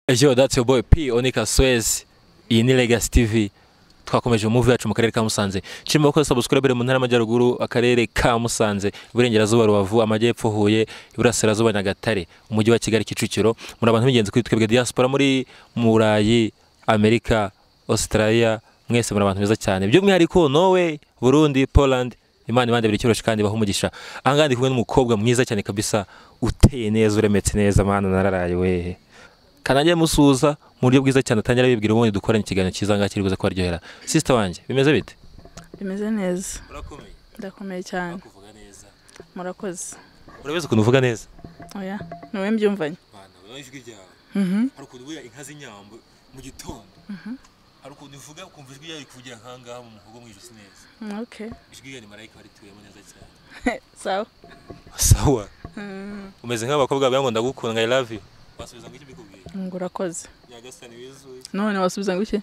Yo, that's your boy P Onika Swez. Iyi ni Legacy TV. Twakomeje movie yacu mu karere ka Musanze. Chimba ko subscribe mu ntara y'Amajyaruguru, akarere ka Musanze, Iburengerazuba Rubavu, Amajyepfo Huye, Iburasirazuba Nyagatare, umujyi wa Kigali Kicukiro. Muri abantu b'ingenzi kuri twebwe diaspora muri Murayi, Amerika, Australia, mwese muri abantu beza cyane. By'umwihariko Norway, Burundi, Poland. Imana ibande biri cyoroshye kandi bahumugisha. Angandi kumwe n'umukobwa mwiza cyane kabisa, uteye neza, uremetse neza, mana nararaye we. Kanajye musuza mu buryo bwiza cyane atangira bibwira ubundi dukoranye ikiganiro cyiza ngakiri buze kwaryohera. Sister wanje bimeze bite? Bimeze neza. Urakomeye? Ndakomeye cyane. Kuvuga neza. Murakoze. Urabeze ukuntu uvuga neza? Oya, niwe mbyumvanye. Bana, wowe ijwi ryawe. Hari ukuntu uvuga inka z'inyambo mu gitondo. Hari ukuntu uvuga ukumva ijwi ryawe kuvugira nkangaha mu muhogo mwijisi neza. Okay. Ijwi ryawe ni marayika warituyemo neza cyane. Sawa. Sawa. Umeze nk'abakobwa bango ndagukunda, I love you. Wasubiza ngiki bikubwiye? Ngurakoze. Nyagasani wizuye. None wasubiza ngiki?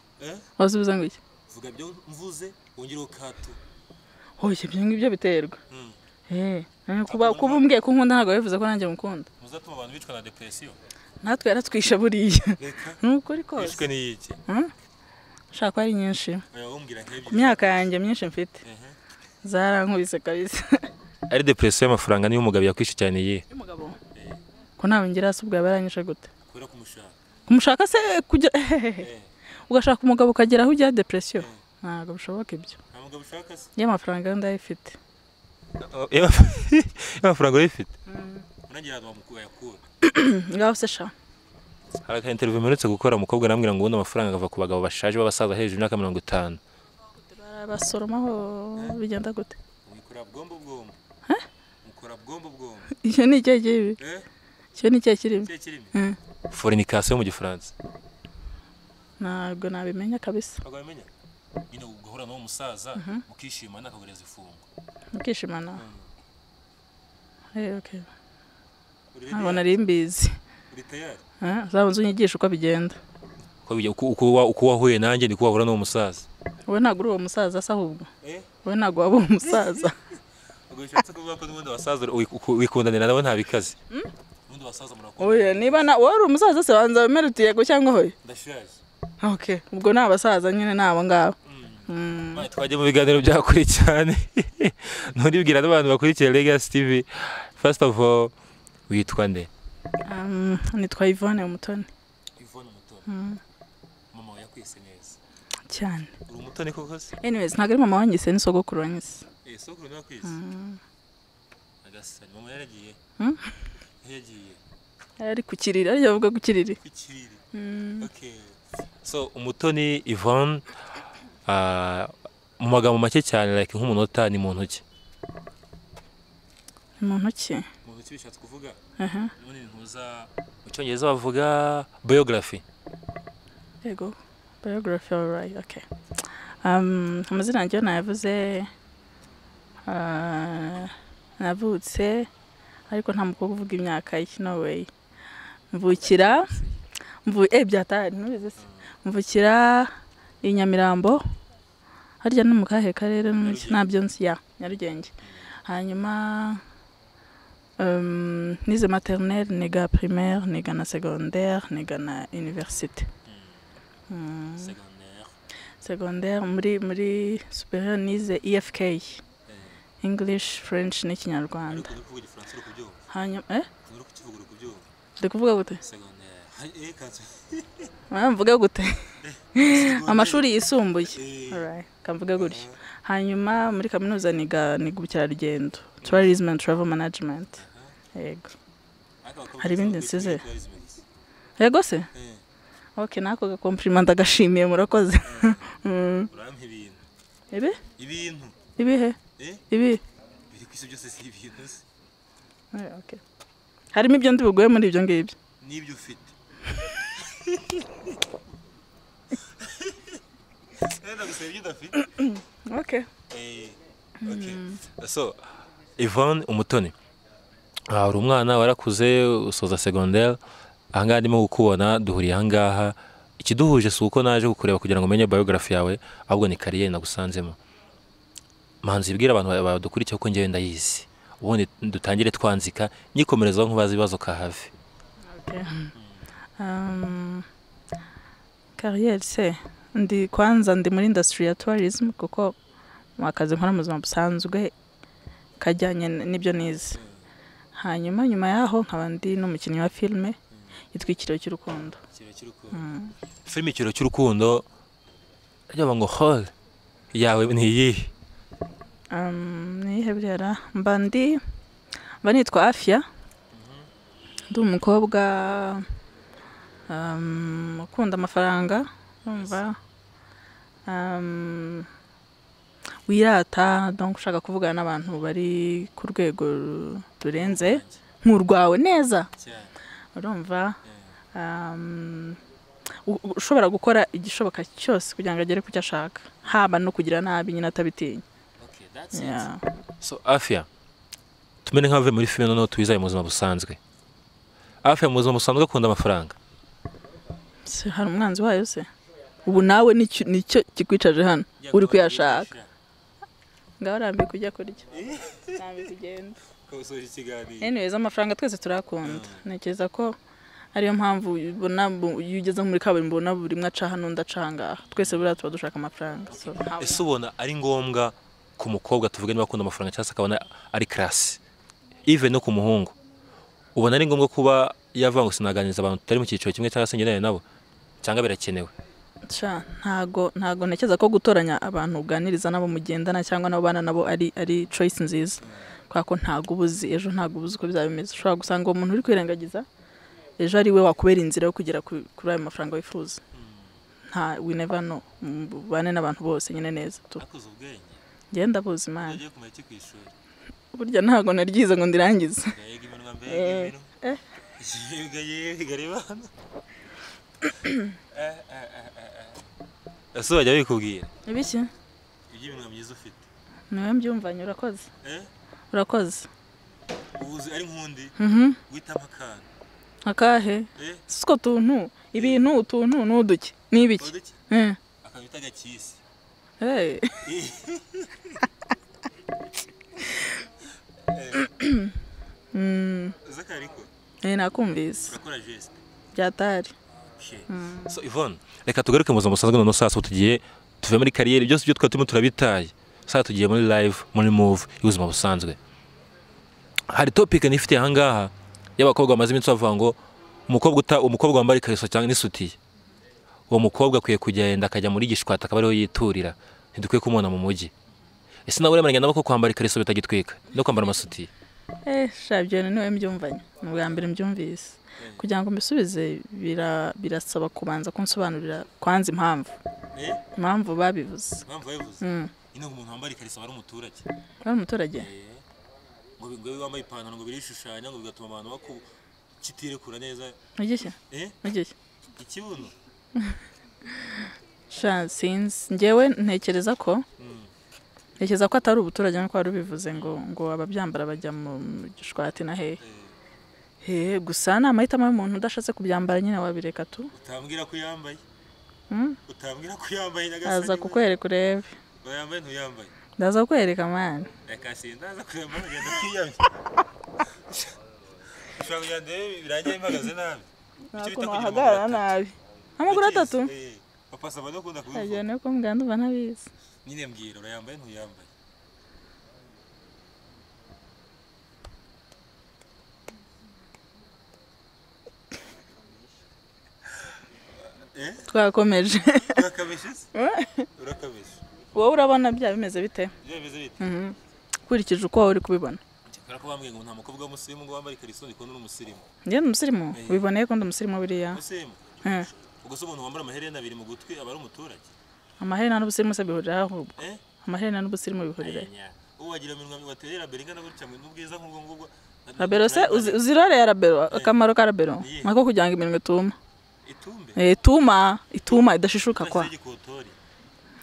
Wasubiza ngiki? Vuga byo mvuze wongere ukato. Hoye byo ngibyo biterwa. Kuba umbwiye ko nkunda ntago bivuze ko nanjye mukunda. Muzatuma abantu bicwa na depression. Natwe yaratwisha buriya. Nuko ari kose. Bishwe ni iki? Shaka ari nyinshi. Oya umbwira nk'ibyo. Ku myaka yanjye myinshi mfite. Zarankubise kabisa. Ari depression y'amafaranga niyo umugabo yakwishe cyane ye. Umugabo. Ko nawe ngira asubwa baranyisha gute? Kubera kumushaka. Kumushaka se kujya ugashaka umugabo ukagera aho ujya depression. Ntago bishoboka ibyo. Nta mugabo ushaka se? Y'amafaranga ndayifite. Y'amafaranga uyifite? Unagira ngo amukuye yakura. Ngaho se sha. Hari ka interview mperutse gukora umukobwa namwira ngo ubundi amafaranga agava ku bagabo bashaje b'abasaza hejuru y'imyaka 50. Basoromaho bigenda gute? Mukora bwombo bwombo. Mukora bwombo bwombo. Icyo ni cyo kibi. Icyo ni cyo kirimo. Fornication mu Gifaransa. Ntabwo nabimenya kabisa. Ntabwo nabimenya. Nyine ugahura n'uwo musaza mukishimana akagureza ifungo. Mukishimana. Okay. Abona rimbizi. Uri tayari? Zabanze unyigisha uko bigenda. Uko wahuye nanjye ndi kuwahura n'uwo musaza. Wowe ntabwo uri uwo musaza se ahubwo. Wowe ntabwo waba uwo musaza. Ugashatse kuvuga ko n'ubundi abasaza wikundanira nabo ntabikaze. N'ubundi abasaza murakunda. Oya niba wowe uri umusaza se wanza wemera utiyego cyangwa hoye? Ndashaje. Okay, ubwo ni abasaza nyine nabo ngabo. Twajye mu biganiro byakuri cyane. Nturibwira n'abantu bakurikiye Legacy TV. First of all, witwa nde? Nitwa Yvonne Umutoni. Yvonne Umutoni. Mama yakwise neza. Cyane. Uri umutoni koko se? Anyways, ntabwo ari mama wanyise ni sogokuru wanyise. Sogokuru niwe yakwise. Agasani mama yaragiye. Yagiye. Ari kukirira, ari yavuga kukirira. Kukirira. Okay. So Umutoni Yvonne mu magambo make cyane like nk'umunota ni muntu ki? Ni muntu ki? Muntu ki bishatse kuvuga? None ntuza mu Cyongereza bavuga biography. Yego. Biography, all right. Okay. Amazina yanjye nayavuze navutse ariko nta mukobwa uvuga imyaka ye, no way. Mvukira byatari nubize se. Mvukira i Nyamirambo. Harya no mu kahe karere nabyo nzi ya Nyarugenge. Hanyuma nize maternelle, niga primaire, niga na secondaire, niga na université. Secondaire muri supérieur nize EFK. English, French n'Ikinyarwanda. Hanyuma ndikuvuga gute? Mvuga gute? Amashuri yisumbuye. Alright, kamvuga gutyo. Hanyuma muri kaminuza niga ubukerarugendo, tourism and travel management. Yego. Hari ibindi nsize. Yego se? Okay, nako ga compliment agashimiye murakoze. Urampa ibintu. Ibi? Ibintu. Ibihe? Ibi? Biri kwisi byose si ibintu se. Okay. Harimo ibyo ndi buguye muri ibyo ngibyo. Nibyo ufite. Okay. Okay. So Yvonne Umutoni. Uri umwana warakuze usoza secondaire. Ahangaha ndimo gukubona duhuriye ahangaha. Ikiduhuje si uko naje kukureba kugira ngo umenye biography yawe, ahubwo ni career nagusanzemo. Manzi bibwira abantu badukurikiye ko ngewe ndayizi. Ubundi dutangire twanzika nyikomereza nkubaza ibibazo ka hafi. Okay. Carrière se ndi kwanza ndi muri industry ya tourism kuko mu akazi nkora mu buzima busanzwe kajyanye n'ibyo nize. Hanyuma nyuma yaho nkaba ndi n'umukinnyi wa filme yitwa Ikiriro cy'urukundo. Filime Ikiriro cy'urukundo ajya ngo hall yawe ni iyihe? Ni hebrera mba nitwa Afia. Ndi umukobwa ukunda amafaranga umva wirata donc ushaka kuvugana n'abantu bari ku rwego rurenze nk'urwawe neza urumva ushobora gukora igishoboka cyose kugira ngo agere ku cyo ashaka haba no kugira nabi nyine atabitinya. So Afia tumene nk'ave muri filime noneho tuwizaye mu buzima busanzwe. Afia mu buzima busanzwe akunda amafaranga. Hari umwanzi wayo se ubu nawe nicyo kikwicaje hano uri kuyashaka ngaho rambi kujya kurya rambi kugenda anyways amafaranga twese turakunda nekeza ko ariyo mpamvu ubona yugeze muri kaburimbo ubona buri mwe aca hano ndacangaha twese buriya tuba dushaka amafaranga. Ese ubona ari ngombwa ku mukobwa tuvuge niba akunda amafaranga cyangwa se akabona ari class even no ku muhungu ubona ari ngombwa kuba yava ngo sinaganiriza abantu tutari mu cyiciro kimwe cyangwa se ngeneye nabo cyangwa birakenewe? Ntago nekeza ko gutoranya abantu uganiriza nabo mugendana cyangwa nabo bana nabo ari choice nziza kwa ko ntago ubuzi ejo ntago ubuzi uko bizaba bimeze. Ushobora gusanga umuntu uri kwirengagiza ejo ari we wakubera inzira yo kugera kuri ayo mafaranga wifuza. We never know. Bane n'abantu bose nyine neza tu genda buzi man burya ntago naryize ngo ndirangize. Ese wajya bikubwira ibiki iby'ibintu byiza ufite niwe mbyumvanye urakoze ubuzi ari nkundi witama akana akahe siko tuntu ibintu utuntu n'uduke n'ibiki akabita gakisi Zakariko nakumvise urakora geste byatari. So Yvonne reka tugaruke mu buzima busanzwe none sasa tugiye tuve muri kariyeri byose byo twatuma turabitaye sasa tugiye muri live muri move y'ubuzima busanzwe. Hari topic nifite aha ngaha y'abakobwa bamaze iminsi bavuga ngo umukobwa wambaye ikariso cyangwa n'isutiye uwo mukobwa akwiye kugenda akajya muri gishwata akaba ariho yiturira ntidukwiye kumubona mu mujyi. Ese nawe uremeranya nabo ko kwambara ikariso bitagitwika no kwambara amasutiye? Shabyo niwe mbyumvanye mu bwa mbere mbyumvise kugira ngo mbisubize birasaba kubanza kunsobanurira kwanza impamvu babivuze. Ino umuntu wambara ikariso ari umuturage ngo wambaye ipantaro ngo birishushanya ngo bigatuma abantu bakitirekura neza igishya ikibuno since njyewe ntekereza ko atari ubuturage nk'uko wari ubivuze ngo ababyambara bajya mu gishwati na hehe gusa ni amahitamo y'umuntu udashatse kubyambara nyine wabireka tu utambwira ko yambaye aza kukwereka urebe yambaye ntuyambaye ndaza kukwereka mani reka sindaza kureba ngenda kwiyamye ushobora kugenda birangiye mpagaze nabi ntabwo wahagarara nabi amaguru atatu papa saba no kunda kubivuga ajya no kumbwira ndumva ntabizi nyine mbwira urayambaye ntuyambaye twakomeje urakabije wowe urabona bya bimeze bite ukurikije uko wowe uri kubibona? Kubera ko bambwiye ngo nta mukobwa w'umusirimu ngo wambare ikariso ndiko n'umusirimu njye ni umusirimu ubiboneye ko ndi umusirimu buriya ubwo se umuntu wambara amaherena abiri mu gutwi aba ari umuturage? Amaherena n'ubusirimu se bihurira ahubwo amaherena n'ubusirimu bihurira wagira iminwa waterera rabero ingana gutya n'ubwiza nk'ubwo ngubwo rabero se uzirore ya rabero akamaro ka rabero nako kugira ngo iminwa ituma idashishuka kwa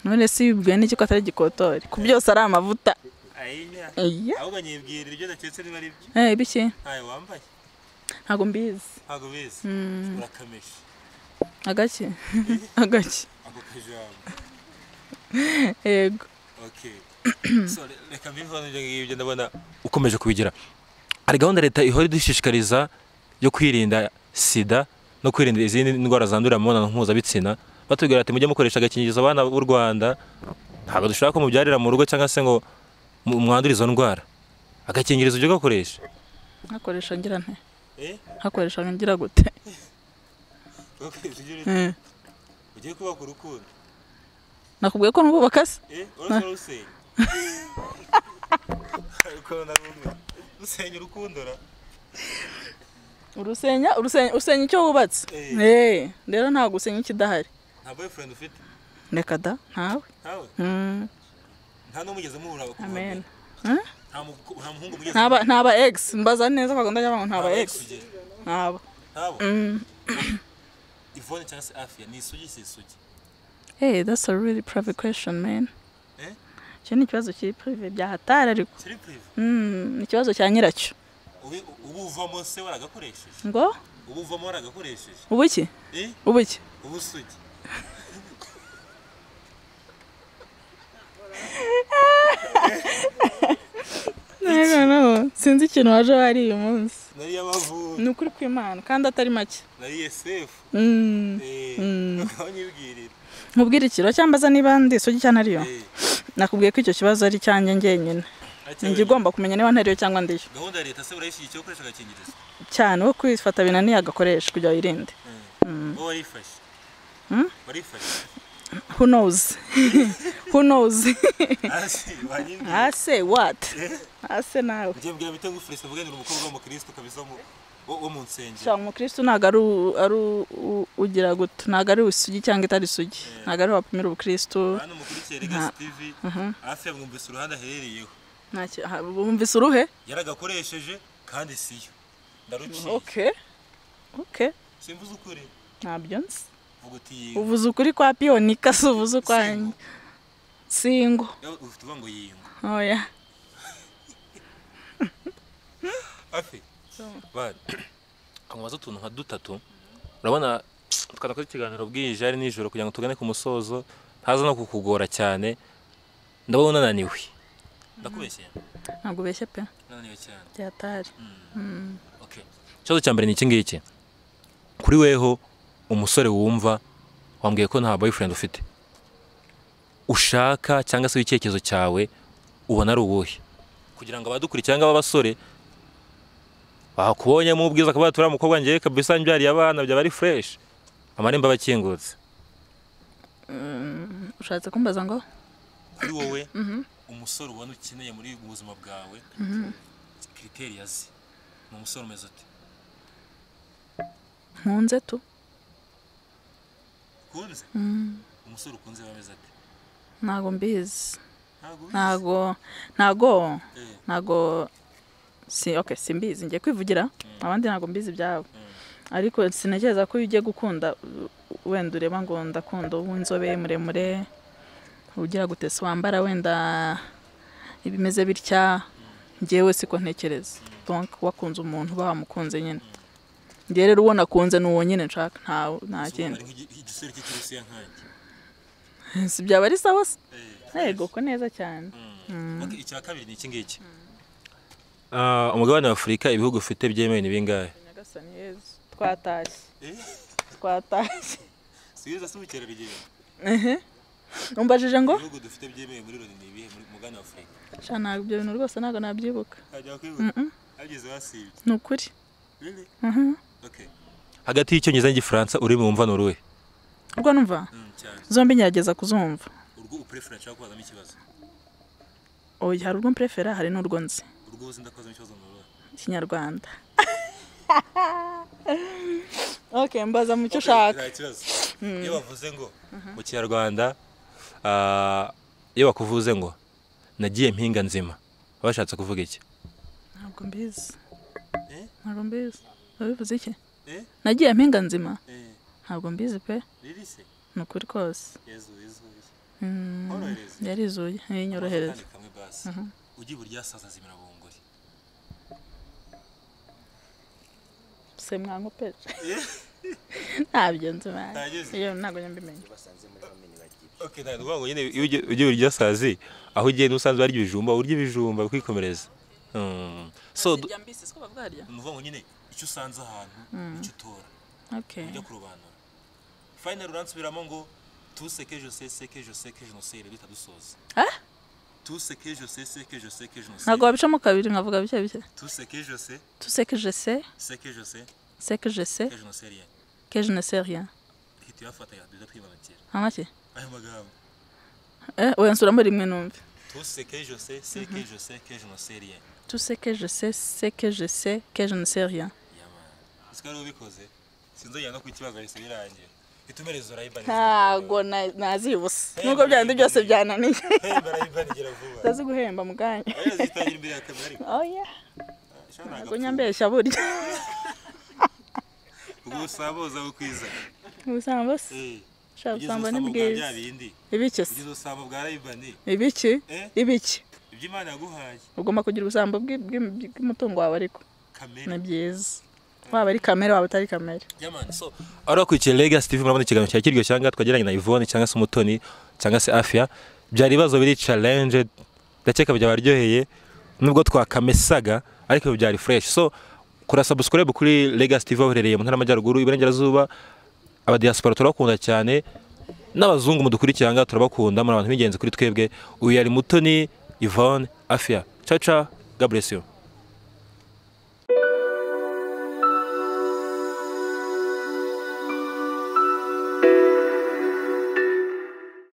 none si bibwiye n'iki ko atari igikotori ku byose ari amavuta aho banyibwira ibyo natetse niba ari byo ibiki ntayo wambaye ntago mbizi urakamesha agaki ako kajambo yego so reka mbivana ibyo ndabona ukomeje kubigira. Hari gahunda leta ihora idushishikariza yo kwirinda sida no kwirinda izindi ndwara zandurira mu mibonano mpuzabitsina batubwira ati mujye mukoresha agakingirizo abana b'u Rwanda, ntabwo dushaka ko mubyarira mu rugo cyangwa se ngo mwandure izo ndwara. Agakingirizo ujye gakoresha. Nkakoresha ngira nte? Nkakoresha ngira gute? Ugiye kubaka urukundo. Nakubwiye ko nubaka se? Urusenya. Usenya urukundo ra. Urusenya icyo wubatse. Rero ntabwo usenya ikidahari. Nta boyfriend ufite? Reka da, ntawe. Ntawe? Nta n'umugeze muhura bakubona. Amen. Nta muhungu mugeze. Ntaba ex, mbaza neza kwagenda y'abantu ntaba ex. Ntaba. Ntaba. Ivone cyangwa se Afia ni isugi si isugi? Hey, that's a really private question, man. Cyo ni ikibazo kiri prive bya hatari ariko. Kiri prive? Ni ikibazo cya nyiracyo. Ubu uvamo se waragakoresheje? Ngo? Ubu uvamo waragakoresheje? Ubu iki? Ubu iki? Ubu sugi. No, sinzi ikintu waje wari uyu munsi. Nari y'amavubi. Ni ukuri kw'Imana kandi atari make. Nari SF. Ukanyibwirira. Nkubwira ikiro cyambaza niba ndi isugi cyane ariyo. Nakubwiye ko icyo kibazo ari cyanjye ngenyine. Ninjye ugomba kumenya niba ntariyo cyangwa ndiyo. Gahunda ya leta se urayishyigikiye ukoresha agakingirizo? Cyane wo kwifata binaniye agakoresha kugira wirinde. Wowe warifashe? Warifashe? Who knows? Who knows? I say what? I say nawe. Ugiye mbwira bite ngufurese vuga ni umukobwa w'umukristo kabisa wo mu nsengero. Cyangwa umukristo ntago ari ugira gute, ntago ari usugi cyangwa itari sugi. Ntago ari wapimira ubukristo. Hano mukurikiye Legacy TV. Hafi mwumvise uruhande aherereyeho. Bumvise uruhe? Yaragakoresheje kandi siyo. Ndaruciye. Okay. Simvuze ukuri. Ntabyo nzi. Vuguti. Uvuze ukuri kwa Pionika se uvuze kwa Singo. Ufite uvuga ngo yingo. Oya. Afi. Bad. Kanwaza utuntu nka dutatu. Urabona tukana kuri kiganiro bwije ari nijoro kugira ngo tugane ku musozo, ntaza no kukugora cyane. Ndabona nananiwe. Ndakubeshye. Ntabwo ubeshye pe. Nananiwe cyane. Byatari. Okay. Cyo cyambere ni iki ngiki. Kuri weho umusore wumva wambwiye ko nta boyfriend ufite. Ushaka cyangwa se icyerekezo cyawe ubona ari ubuhe? Kugira ngo abadukurikira cyangwa abasore bakubonye mu bwiza akaba tura mukobwa ngiye kabisa mbyari abana bya bari fresh. Amaremba bakingutse. Ushatse kumbaza ngo? Kuri wowe umusore ubona ukeneye muri ubuzima bwawe. Criteria zi. Mu musore umeze ute? Nkunze tu. Kunze? Umusore ukunze bameze ate? Ntago mbizi. Ntago simbizi ngiye kwivugira abandi ntago mbizi byabo. Ariko sinekeza ko ugiye gukunda wenda ureba ngo ndakunda w'inzobe muremure ugira gutese wambara wenda ibimeze bitya ngewe siko ntekereza. Donc wakunze umuntu bamukunze nyine. Ngiye rero ubona kunze n'uwo nyine nshaka nta kindi. Igisore cy'Urusiya nkanjye. Si byaba ari sawa se? Yego ko neza cyane. Okay, icya kabiri ni iki ngiki. Umugabane wa Afurika ibihugu ufite byemewe ni bingahe? Nyagasani Yezu. Twatashye. Sibiza subikera rigenda. Umbajije ngo? Ibihugu dufite byemewe muri Loni ni ibihe muri mugabane wa Afurika? Shana ibyo bintu rwose ntago nabyibuka. Hajya kwibuka. Ageze wasibye. Nukuri. Really? Okay. Hagati y'icyongereza n'igifaransa uri mu mva nuruhe? Urwo numva? Zombi ngerageza kuzumva. Urwo uprefera cyangwa kwazamo ikibazo? Oya hari urwo mprefera hari n'urwo nzi. Urwo uzi ndakwazamo ikibazo nuruhe? Kinyarwanda. Okay, mbaza mu cyo ushaka. Iyo bavuze ngo mu Kinyarwanda iyo bakuvuze ngo nagiye mpinga nzima bashatse kuvuga iki? Ntabwo mbizi. Ntabwo mbizi. Babivuze iki? Nagiye mpinga nzima? Ntabwo mbizi pe. Nukuri kose. Yarizuye nyorohereza. Ugiye burya saza zimira bunguri. Se mwango peje. Ntabyo nzima. Iyo ntago nyambimenye. Okay, ntabwo ngo nyine ugiye burya sazi aho ugiye n'usanzwe ari ibijumba urya ibijumba kwikomereza. So byambise siko bavuga harya. Nuvuga ngo nyine icyo usanze ahantu icyo utora. Okay. Ujya kurobanura. final uransubiramo ngo tout ce que je sais c'est que je sais que je ne sais rero dusoza tout ce que je sais c'est que je sais que je ne sais ntabwo wabicamo kabiri nkavuga bike bike tout ce que je sais tout ce que je sais c'est que je sais c'est que je sais que je ne sais rien que je ne sais rien tuyafata yaduza twimanukira amake aya magambo oya nsubiramo rimwe numve tout ce que je sais c'est que je sais que je ne sais rien tout ce que je sais c'est que je sais que je ne sais rien Sikari ubikoze sinzongera no kukibazo bise birangiye itumereza urayibaniza ntago nazibusa nubwo byandi byose byananiye barayibanigira vuba ndazi guhemba muganya zitangira imbere ya kamera oya ntago nyambeshya burya ubwo saboza ukwiza ubusamba se shabusamba ni bwiza ibiki se ubusamba bwa rayibani ibiki iby'Imana yaguhaye ugomba kugira ubusamba bw'umutungo wawe ariko kamera ni byiza waba ari kamera waba utari kamera yamani so arakwikiye Legacy TV murabona ikiganiro cya kiryo cyangwa twageranye na Yvonne cyangwa se Umutoni cyangwa se Afia byari ibibazo biri challenge ndakeka byabaryoheye nubwo twakamesaga ariko byari fresh so kora subscribe kuri Legacy TV aherereye mu ntara y'Amajyaruguru iburengerazuba aba diaspora turakunda cyane n'abazungu mudukurikiranga turabakunda muri abantu b'ingenzi kuri twebwe uyu yari Mutoni Yvonne Afia ciao ciao God bless you